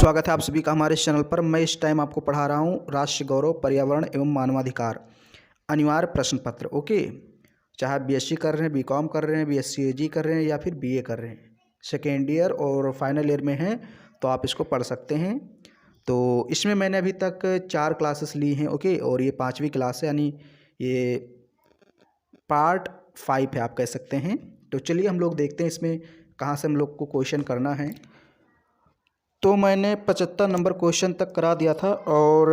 स्वागत है आप सभी का हमारे इस चैनल पर। मैं इस टाइम आपको पढ़ा रहा हूँ राष्ट्र गौरव, पर्यावरण एवं मानवाधिकार अनिवार्य प्रश्न पत्र। ओके, चाहे आप बीएससी कर रहे हैं, बीकॉम कर रहे हैं, बीएससी एजी कर रहे हैं या फिर बीए कर रहे हैं, सेकेंड ईयर और फाइनल ईयर में हैं तो आप इसको पढ़ सकते हैं। तो इसमें मैंने अभी तक 4 क्लासेस ली हैं। ओके, और ये 5वीं क्लास है, यानी ये पार्ट 5 है आप कह सकते हैं। तो चलिए हम लोग देखते हैं इसमें कहाँ से हम लोग को क्वेश्चन करना है। तो मैंने 75 नंबर क्वेश्चन तक करा दिया था और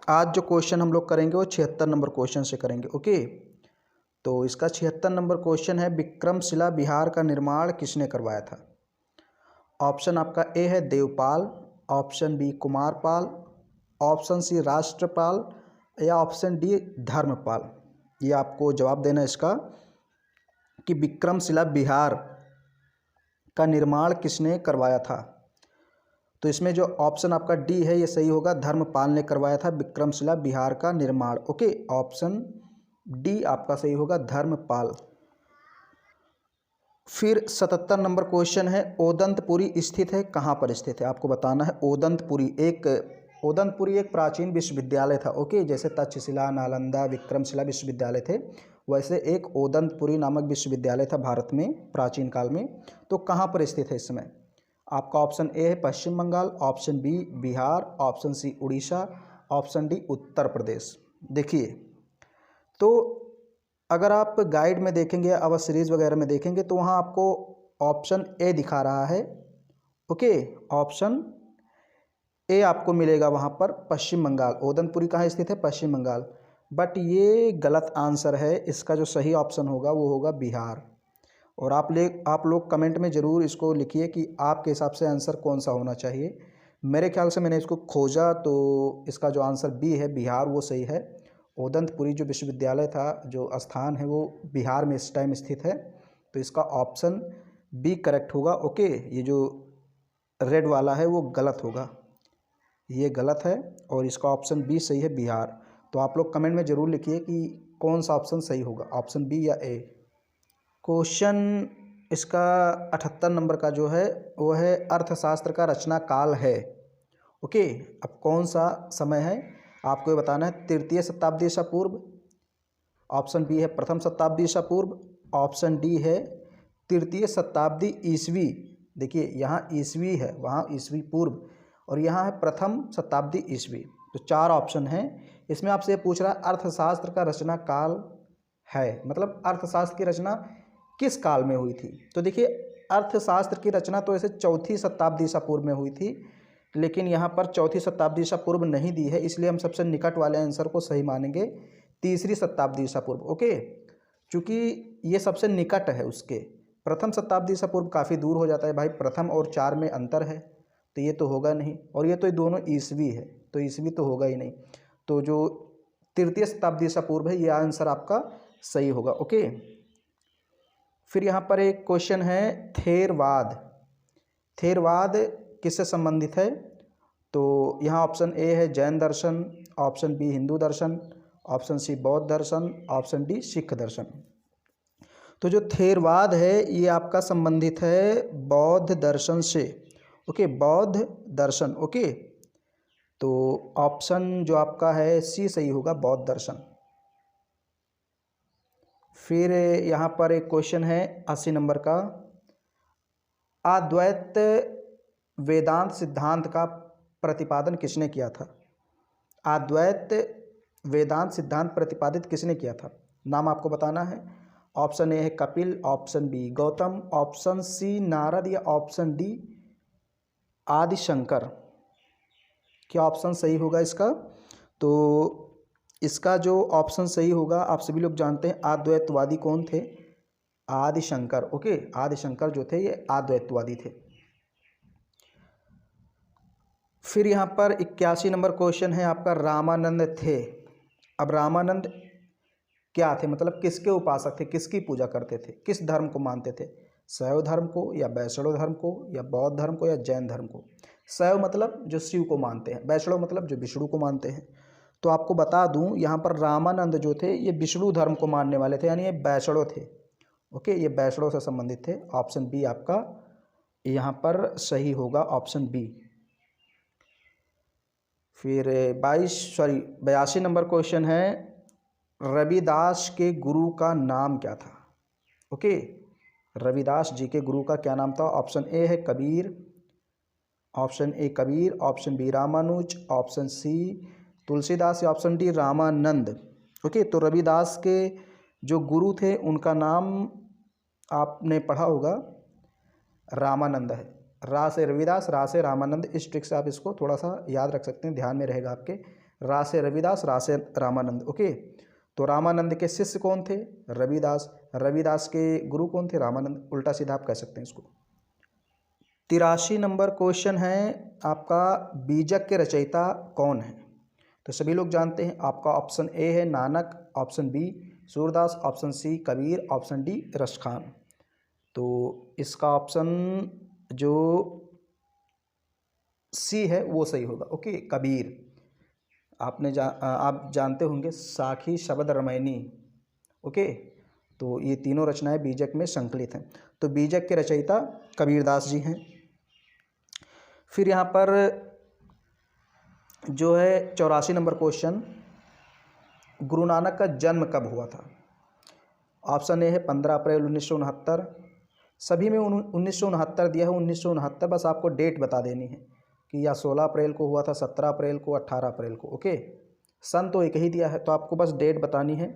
आज जो क्वेश्चन हम लोग करेंगे वो 76 नंबर क्वेश्चन से करेंगे। ओके, तो इसका 76 नंबर क्वेश्चन है, विक्रमशिला विहार का निर्माण किसने करवाया था? ऑप्शन आपका ए है Devpal, option B Kumarpal, option C Rashtrapal या ऑप्शन डी धर्मपाल। ये आपको जवाब देना है इसका कि विक्रमशिला विहार का निर्माण किसने करवाया था। तो इसमें जो ऑप्शन आपका डी है ये सही होगा, धर्मपाल ने करवाया था विक्रमशिला विहार का निर्माण। ओके, ऑप्शन डी आपका सही होगा, धर्मपाल। फिर 77 नंबर क्वेश्चन है, ओदंतपुरी स्थित है, कहाँ पर स्थित है? आपको बताना है। ओदंतपुरी एक प्राचीन विश्वविद्यालय था। ओके, जैसे तक्षशिला, नालंदा, विक्रमशिला विश्वविद्यालय थे, वैसे एक ओदंतपुरी नामक विश्वविद्यालय था भारत में प्राचीन काल में। तो कहाँ पर स्थित है इस समय? आपका ऑप्शन ए है Paschim Bengal, option B Bihar, option C Orissa, option D Uttar Pradesh. देखिए, तो अगर आप गाइड में देखेंगे या अवर सीरीज वगैरह में देखेंगे तो वहाँ आपको ऑप्शन ए दिखा रहा है। ओके, ऑप्शन ए आपको मिलेगा वहाँ पर, पश्चिम बंगाल। ओदंतपुरी कहाँ स्थित है? पश्चिम बंगाल। बट ये गलत आंसर है, इसका जो सही ऑप्शन होगा वो होगा बिहार। और आप लोग कमेंट में ज़रूर इसको लिखिए कि आपके हिसाब से आंसर कौन सा होना चाहिए। मेरे ख्याल से मैंने इसको खोजा तो इसका जो आंसर बी है बिहार वो सही है। ओदंतपुरी जो विश्वविद्यालय था, जो स्थान है वो बिहार में इस टाइम स्थित है। तो इसका ऑप्शन बी करेक्ट होगा। ओके, ये जो रेड वाला है वो गलत होगा, ये गलत है और इसका ऑप्शन बी सही है, बिहार। तो आप लोग कमेंट में ज़रूर लिखिए कि कौन सा ऑप्शन सही होगा, ऑप्शन बी या ए। क्वेश्चन इसका 78 नंबर का जो है वो है, अर्थशास्त्र का रचना काल है। ओके, अब कौन सा समय है आपको ये बताना है। तृतीय शताब्दी ईसा पूर्व, ऑप्शन बी है प्रथम शताब्दी ईसा पूर्व, ऑप्शन डी है तृतीय शताब्दी ईसवी। देखिए, यहाँ ईसवी है, वहाँ ईसवी पूर्व, और यहाँ है प्रथम शताब्दी ईसवी। तो 4 ऑप्शन हैं। इसमें आपसे ये पूछ रहा है अर्थशास्त्र का रचना काल है, मतलब अर्थशास्त्र की रचना किस काल में हुई थी। तो देखिए, अर्थशास्त्र की रचना तो ऐसे चौथी शताब्दी ईसा पूर्व में हुई थी, लेकिन यहाँ पर चौथी शताब्दी ईसा पूर्व नहीं दी है, इसलिए हम सबसे निकट वाले आंसर को सही मानेंगे, तीसरी शताब्दी ईसा पूर्व। ओके, चूँकि ये सबसे निकट है उसके। प्रथम शताब्दी ईसा पूर्व काफ़ी दूर हो जाता है भाई, प्रथम और 4 में अंतर है, तो ये तो होगा नहीं। और ये तो दोनों ईसवी है, तो ईसवी तो होगा ही नहीं। तो जो तृतीय शताब्दी ईसा पूर्व है ये आंसर आपका सही होगा। ओके, फिर यहाँ पर एक क्वेश्चन है, थेरवाद किससे संबंधित है? तो यहाँ ऑप्शन ए है जैन दर्शन, ऑप्शन बी हिंदू दर्शन, ऑप्शन सी बौद्ध दर्शन, ऑप्शन डी सिख दर्शन। तो जो थेरवाद है ये आपका संबंधित है बौद्ध दर्शन से। ओके, बौद्ध दर्शन। ओके, तो ऑप्शन जो आपका है सी सही होगा, बौद्ध दर्शन। फिर यहाँ पर एक क्वेश्चन है 80 नंबर का, अद्वैत वेदांत सिद्धांत का प्रतिपादन किसने किया था? अद्वैत वेदांत सिद्धांत प्रतिपादित किसने किया था? नाम आपको बताना है। ऑप्शन ए है Kapil, option B Gautam, option C Narad या ऑप्शन डी आदि शंकर। क्या ऑप्शन सही होगा इसका? तो इसका जो ऑप्शन सही होगा, आप सभी लोग जानते हैं अद्वैतवादी कौन थे? आदि शंकर। ओके, आदि शंकर जो थे ये अद्वैतवादी थे। फिर यहाँ पर 81 नंबर क्वेश्चन है आपका, रामानंद थे। अब रामानंद क्या थे, मतलब किसके उपासक थे, किसकी पूजा करते थे, किस धर्म को मानते थे? शैव धर्म को या वैष्णव धर्म को या बौद्ध धर्म को या जैन धर्म को? शैव मतलब जो शिव को मानते हैं, वैष्णव मतलब जो विष्णु को मानते हैं। तो आपको बता दूं यहाँ पर रामानंद जो थे ये विष्णु धर्म को मानने वाले थे, यानी ये वैष्णव थे। ओके, ये वैष्णव से संबंधित थे। ऑप्शन बी आपका यहाँ पर सही होगा, ऑप्शन बी। फिर 82 नंबर क्वेश्चन है, रविदास के गुरु का नाम क्या था? ओके, रविदास जी के गुरु का क्या नाम था? ऑप्शन ए है Kabir, option A Kabir, option B Ramanuj, option C Tulsidas या ऑप्शन डी रामानंद। ओके, तो रविदास के जो गुरु थे उनका नाम आपने पढ़ा होगा रामानंद है। रा से रविदास, रा से रामानंद, इस ट्रिक से आप इसको थोड़ा सा याद रख सकते हैं, ध्यान में रहेगा आपके। रा से रविदास, रा से रामानंद। ओके, तो रामानंद के शिष्य कौन थे? रविदास। रविदास के गुरु कौन थे? रामानंद। उल्टा सीधा आप कह सकते हैं इसको। 83 नंबर क्वेश्चन है आपका, बीजक के रचयिता कौन है? तो सभी लोग जानते हैं, आपका ऑप्शन ए है Nanak, option B Surdas, option C Kabir, option D Raskhan. तो इसका ऑप्शन जो सी है वो सही होगा। ओके, कबीर। आप जानते होंगे साखी शब्द रामायणी। ओके, तो ये तीनों रचनाएं बीजक में संकलित हैं। तो बीजक के रचयिता कबीरदास जी हैं। फिर यहाँ पर जो है 84 नंबर क्वेश्चन, गुरु नानक का जन्म कब हुआ था? ऑप्शन ए है 15 अप्रैल 1969, सभी में 1969 दिया है, 1969, बस आपको डेट बता देनी है कि या 16 अप्रैल को हुआ था, 17 अप्रैल को, 18 अप्रैल को। ओके, सन तो एक ही दिया है, तो आपको बस डेट बतानी है।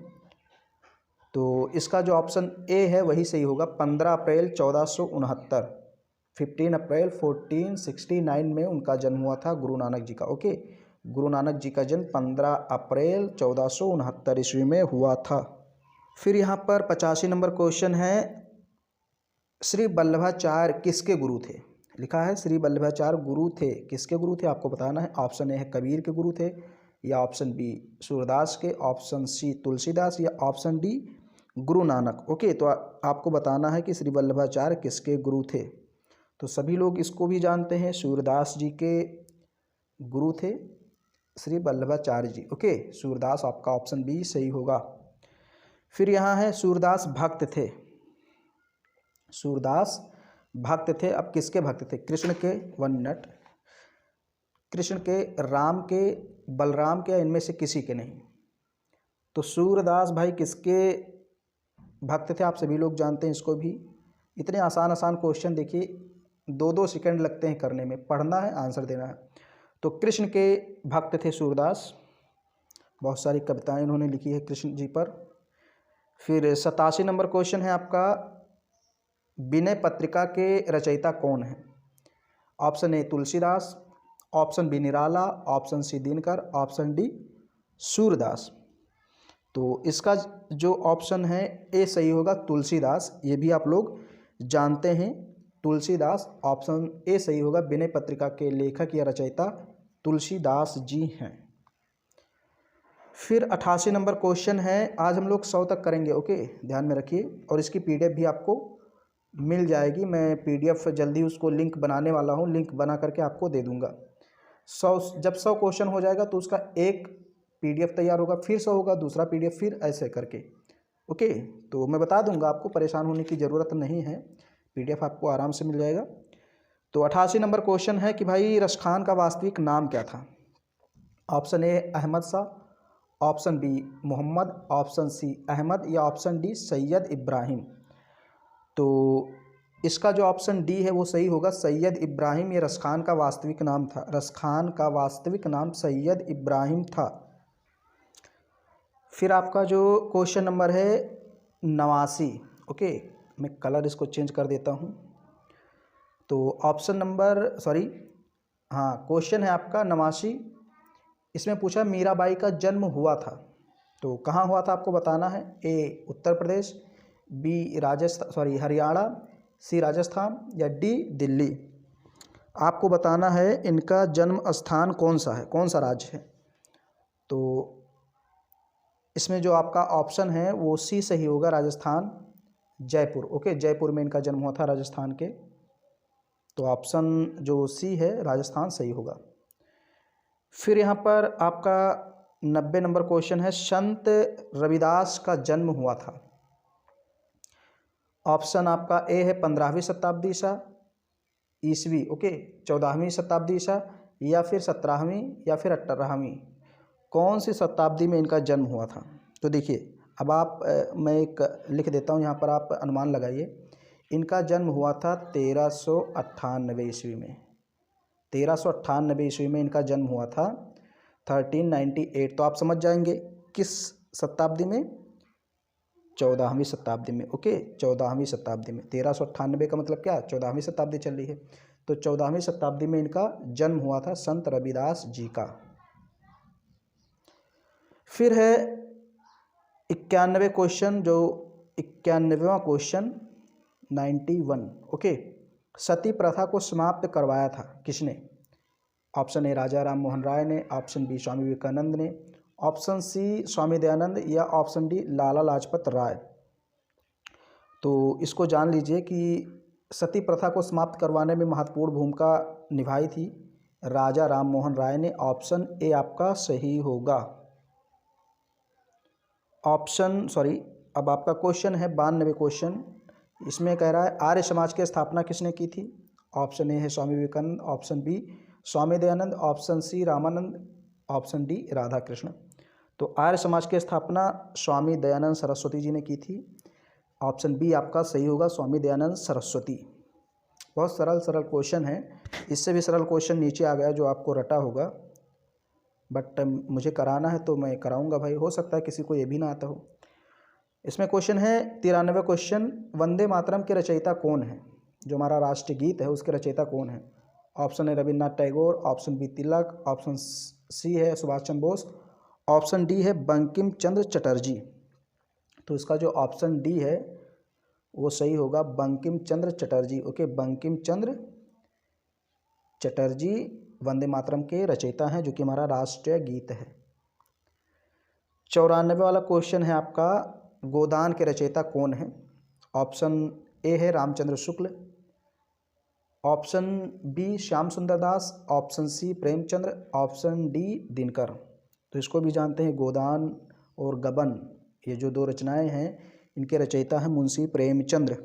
तो इसका जो ऑप्शन ए है वही सही होगा, 15 अप्रैल 1469, 15 अप्रैल 1469 में उनका जन्म हुआ था गुरु नानक जी का। ओके, गुरु नानक जी का जन्म 15 अप्रैल 1469 ईस्वी में हुआ था। फिर यहाँ पर 85 नंबर क्वेश्चन है, श्री वल्लभाचार्य किसके गुरु थे? लिखा है श्री वल्लभाचार्य गुरु थे, किसके गुरु थे आपको बताना है। ऑप्शन ए है कबीर के गुरु थे, या ऑप्शन बी सूरदास के, ऑप्शन सी तुलसीदास, या option D Guru Nanak. Okay, तो आपको बताना है कि श्री वल्लभाचार्य किसके गुरु थे। तो सभी लोग इसको भी जानते हैं, सूरदास जी के गुरु थे श्री वल्लभाचार्य जी। ओके, सूरदास आपका ऑप्शन बी सही होगा। फिर यहाँ है सूरदास भक्त थे, सूरदास भक्त थे। अब किसके भक्त थे? कृष्ण के, 1 मिनट, कृष्ण के, राम के, बलराम के, इनमें से किसी के नहीं। तो सूरदास भाई किसके भक्त थे? आप सभी लोग जानते हैं इसको भी। इतने आसान आसान क्वेश्चन देखिए, 2-2 सेकंड लगते हैं करने में, पढ़ना है आंसर देना है। तो कृष्ण के भक्त थे सूरदास, बहुत सारी कविताएं इन्होंने लिखी है कृष्ण जी पर। फिर 87 नंबर क्वेश्चन है आपका, विनय पत्रिका के रचयिता कौन है? Option A Tulsidas, option B Nirala, option C Dinkar, option D Surdas. तो इसका जो ऑप्शन है ए सही होगा, तुलसीदास। ये भी आप लोग जानते हैं, तुलसीदास ऑप्शन ए सही होगा। विनय पत्रिका के लेखक या रचयिता तुलसीदास जी हैं। फिर 88 नंबर क्वेश्चन है, आज हम लोग 100 तक करेंगे। ओके, ध्यान में रखिए, और इसकी पीडीएफ भी आपको मिल जाएगी। मैं पीडीएफ जल्दी उसको लिंक बनाने वाला हूँ, लिंक बना करके आपको दे दूँगा। 100 जब 100 क्वेश्चन हो जाएगा तो उसका एक पीडीएफ तैयार होगा, फिर 100 होगा, दूसरा पीडीएफ, फिर ऐसे करके। ओके, तो मैं बता दूंगा, आपको परेशान होने की ज़रूरत नहीं है, पीडीएफ आपको आराम से मिल जाएगा। तो 88 नंबर क्वेश्चन है कि भाई रसखान का वास्तविक नाम क्या था? Option A Ahmad Shah, option B Mohammad, option C Ahmad, या ऑप्शन डी सैयद इब्राहिम। तो इसका जो ऑप्शन डी है वो सही होगा, सैयद इब्राहिम। ये रसखान का वास्तविक नाम था, रसखान का वास्तविक नाम सैयद इब्राहिम था। फिर आपका जो क्वेश्चन नंबर है 89। ओके, मैं कलर इसको चेंज कर देता हूँ। तो ऑप्शन नंबर क्वेश्चन है आपका 89। इसमें पूछा मीराबाई का जन्म हुआ था, तो कहाँ हुआ था आपको बताना है। ए उत्तर प्रदेश, बी हरियाणा, सी राजस्थान, या डी दिल्ली। आपको बताना है इनका जन्म स्थान कौन सा है, कौन सा राज्य है। तो इसमें जो आपका ऑप्शन है वो सी सही होगा, राजस्थान, जयपुर। ओके, जयपुर में इनका जन्म हुआ था, राजस्थान के। तो ऑप्शन जो सी है राजस्थान सही होगा। फिर यहाँ पर आपका 90 नंबर क्वेश्चन है, संत रविदास का जन्म हुआ था। ऑप्शन आपका ए है 15वीं शताब्दी ईसा ईस्वी, ओके, 14वीं शताब्दी ईसा, या फिर 17वीं या फिर 18वीं, कौन सी शताब्दी में इनका जन्म हुआ था? तो देखिए अब आप मैं एक लिख देता हूँ यहाँ पर, आप अनुमान लगाइए। इनका जन्म हुआ था 1398 ईस्वी में। 1398 ईस्वी में इनका जन्म हुआ था, 1398। तो आप समझ जाएंगे किस शताब्दी में, 14वीं शताब्दी में। ओके, 14वीं शताब्दी में। 1398 का मतलब क्या, 14वीं शताब्दी चल रही है। तो 14वीं शताब्दी में इनका जन्म हुआ था संत रविदास जी का। फिर है 91 क्वेश्चन, जो 91वां क्वेश्चन 91। ओके, सती प्रथा को समाप्त करवाया था किसने? ऑप्शन ए राजा राम मोहन राय ने, ऑप्शन बी स्वामी विवेकानंद ने, ऑप्शन सी स्वामी दयानंद, या ऑप्शन डी लाला लाजपत राय। तो इसको जान लीजिए कि सती प्रथा को समाप्त करवाने में महत्वपूर्ण भूमिका निभाई थी राजा राम मोहन राय ने। ऑप्शन ए आपका सही होगा। अब आपका क्वेश्चन है 92 क्वेश्चन। इसमें कह रहा है आर्य समाज की स्थापना किसने की थी? ऑप्शन ए है Swami Vivekananda, option B Swami Dayananda, option C Ramananda, option D Radha Krishna. तो आर्य समाज की स्थापना स्वामी दयानंद सरस्वती जी ने की थी। ऑप्शन बी आपका सही होगा, स्वामी दयानंद सरस्वती। बहुत सरल सरल क्वेश्चन है, इससे भी सरल क्वेश्चन नीचे आ गया जो आपको रटा होगा, बट मुझे कराना है तो मैं कराऊंगा भाई, हो सकता है किसी को ये भी ना आता हो। इसमें क्वेश्चन है 93 क्वेश्चन, वंदे मातरम के रचयिता कौन है? जो हमारा राष्ट्रीय गीत है उसके रचयिता कौन है? ऑप्शन है रविन्द्रनाथ टैगोर, ऑप्शन बी तिलक, ऑप्शन सी है सुभाष चंद्र बोस, ऑप्शन डी है बंकिम चंद्र चटर्जी। तो इसका जो ऑप्शन डी है वो सही होगा, बंकिम चंद्र चटर्जी। ओके, बंकिम चंद्र चटर्जी वंदे मातरम के रचयिता हैं, जो कि हमारा राष्ट्रीय गीत है। 94 वाला क्वेश्चन है आपका, गोदान के रचयिता कौन है? ऑप्शन ए है Ramchandra Shukla, option B Shyam Sundar Das, option C Premchandra, option D Dinkar. तो इसको भी जानते हैं, गोदान और गबन, ये जो दो रचनाएं हैं इनके रचयिता हैं मुंशी प्रेमचंद्र।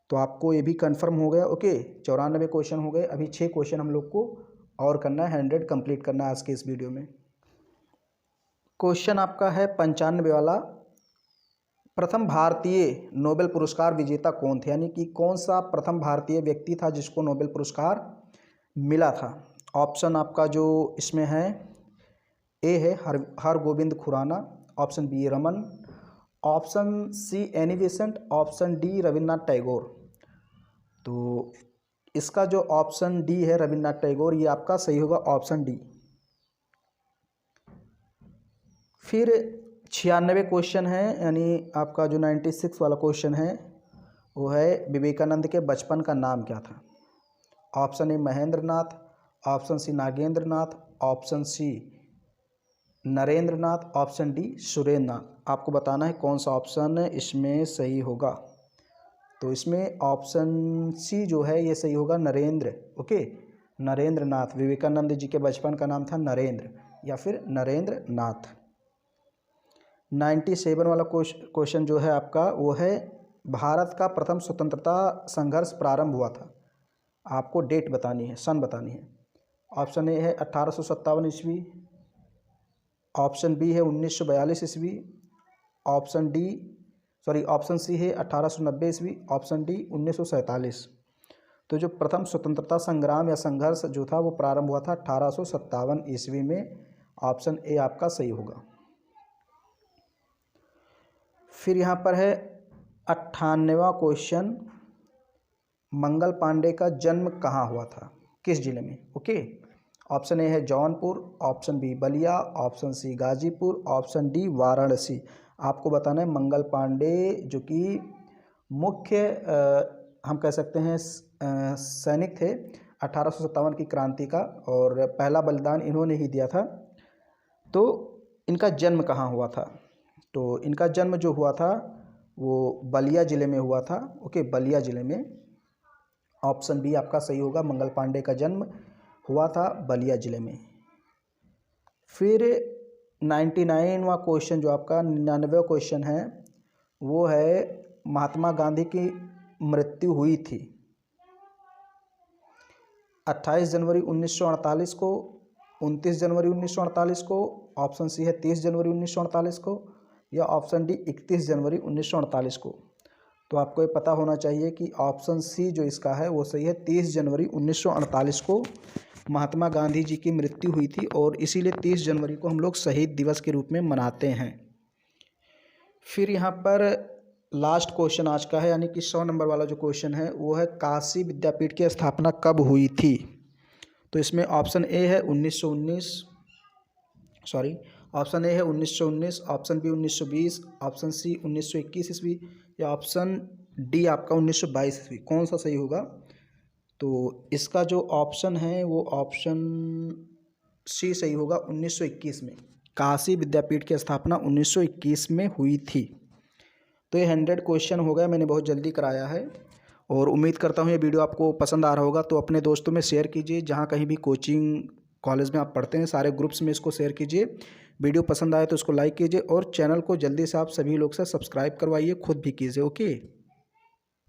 तो आपको ये भी कंफर्म हो गया। ओके, 94 क्वेश्चन हो गए। अभी 6 क्वेश्चन हम लोग को और करना है, 100 कंप्लीट करना है आज के इस वीडियो में। क्वेश्चन आपका है 95 वाला, प्रथम भारतीय नोबेल पुरस्कार विजेता कौन थे? यानी कि कौन सा प्रथम भारतीय व्यक्ति था जिसको नोबेल पुरस्कार मिला था? ऑप्शन आपका जो इसमें है, ए है Hargobind Khurana, option B Raman, option C Annie Besant, option D Rabindranath Tagore. तो इसका जो ऑप्शन डी है रविन्द्रनाथ टैगोर, ये आपका सही होगा, ऑप्शन डी। फिर 96 क्वेश्चन है, यानी आपका जो 96 वाला क्वेश्चन है वो है विवेकानंद के बचपन का नाम क्या था? Option A Mahendra Nath, option C Nagendra Nath, option C Narendra Nath, option D Surendra Nath. आपको बताना है कौन सा ऑप्शन इसमें सही होगा। तो इसमें ऑप्शन सी जो है ये सही होगा, नरेंद्र। ओके, नरेंद्र नाथ। विवेकानंद जी के बचपन का नाम था नरेंद्र या फिर नरेंद्र नाथ। 97 वाला क्वेश्चन जो है आपका वो है, भारत का प्रथम स्वतंत्रता संघर्ष प्रारंभ हुआ था। आपको डेट बतानी है, सन बतानी है। ऑप्शन ए है 1857 ईस्वी, ऑप्शन बी है 1942 ईस्वी, ऑप्शन सी है 1890 ईस्वी, ऑप्शन डी 1947। तो जो प्रथम स्वतंत्रता संग्राम या संघर्ष जो था वो प्रारंभ हुआ था 1857 ईस्वी में। ऑप्शन ए आपका सही होगा। फिर यहाँ पर है 98वां क्वेश्चन, मंगल पांडे का जन्म कहाँ हुआ था, किस जिले में? ओके, ऑप्शन ए है Jaunpur, option B Ballia, option C Ghazipur, option D Varanasi. आपको बताना है मंगल पांडे जो कि मुख्य हम कह सकते हैं सैनिक थे 1857 की क्रांति का, और पहला बलिदान इन्होंने ही दिया था। तो इनका जन्म कहाँ हुआ था? तो इनका जन्म जो हुआ था वो बलिया ज़िले में हुआ था। ओके, बलिया ज़िले में। ऑप्शन बी आपका सही होगा, मंगल पांडे का जन्म हुआ था बलिया ज़िले में। फिर 99वां क्वेश्चन जो आपका 99वां क्वेश्चन है वो है, महात्मा गांधी की मृत्यु हुई थी 28 जनवरी 1948 को, 29 जनवरी 1948 को, ऑप्शन सी है 30 जनवरी 1948 को, या ऑप्शन डी 31 जनवरी 1948 को। तो आपको ये पता होना चाहिए कि ऑप्शन सी जो इसका है वो सही है, 30 जनवरी 1948 को महात्मा गांधी जी की मृत्यु हुई थी और इसीलिए 30 जनवरी को हम लोग शहीद दिवस के रूप में मनाते हैं। फिर यहाँ पर लास्ट क्वेश्चन आज का है, यानी कि 100 नंबर वाला जो क्वेश्चन है वो है काशी विद्यापीठ की स्थापना कब हुई थी। तो इसमें ऑप्शन ए है 1919, ऑप्शन ए है 1919, ऑप्शन बी 1920, ऑप्शन सी 1921 ईस्वी, या ऑप्शन डी आपका 1922 ईस्वी। कौन सा सही होगा? तो इसका जो ऑप्शन है वो ऑप्शन सी सही होगा, 1921 में। काशी विद्यापीठ की स्थापना 1921 में हुई थी। तो ये 100 क्वेश्चन हो गया, मैंने बहुत जल्दी कराया है और उम्मीद करता हूँ ये वीडियो आपको पसंद आ रहा होगा। तो अपने दोस्तों में शेयर कीजिए, जहाँ कहीं भी कोचिंग कॉलेज में आप पढ़ते हैं सारे ग्रुप्स में इसको शेयर कीजिए। वीडियो पसंद आए तो इसको लाइक कीजिए और चैनल को जल्दी से आप सभी लोग से सब्सक्राइब करवाइए, खुद भी कीजिए। ओके।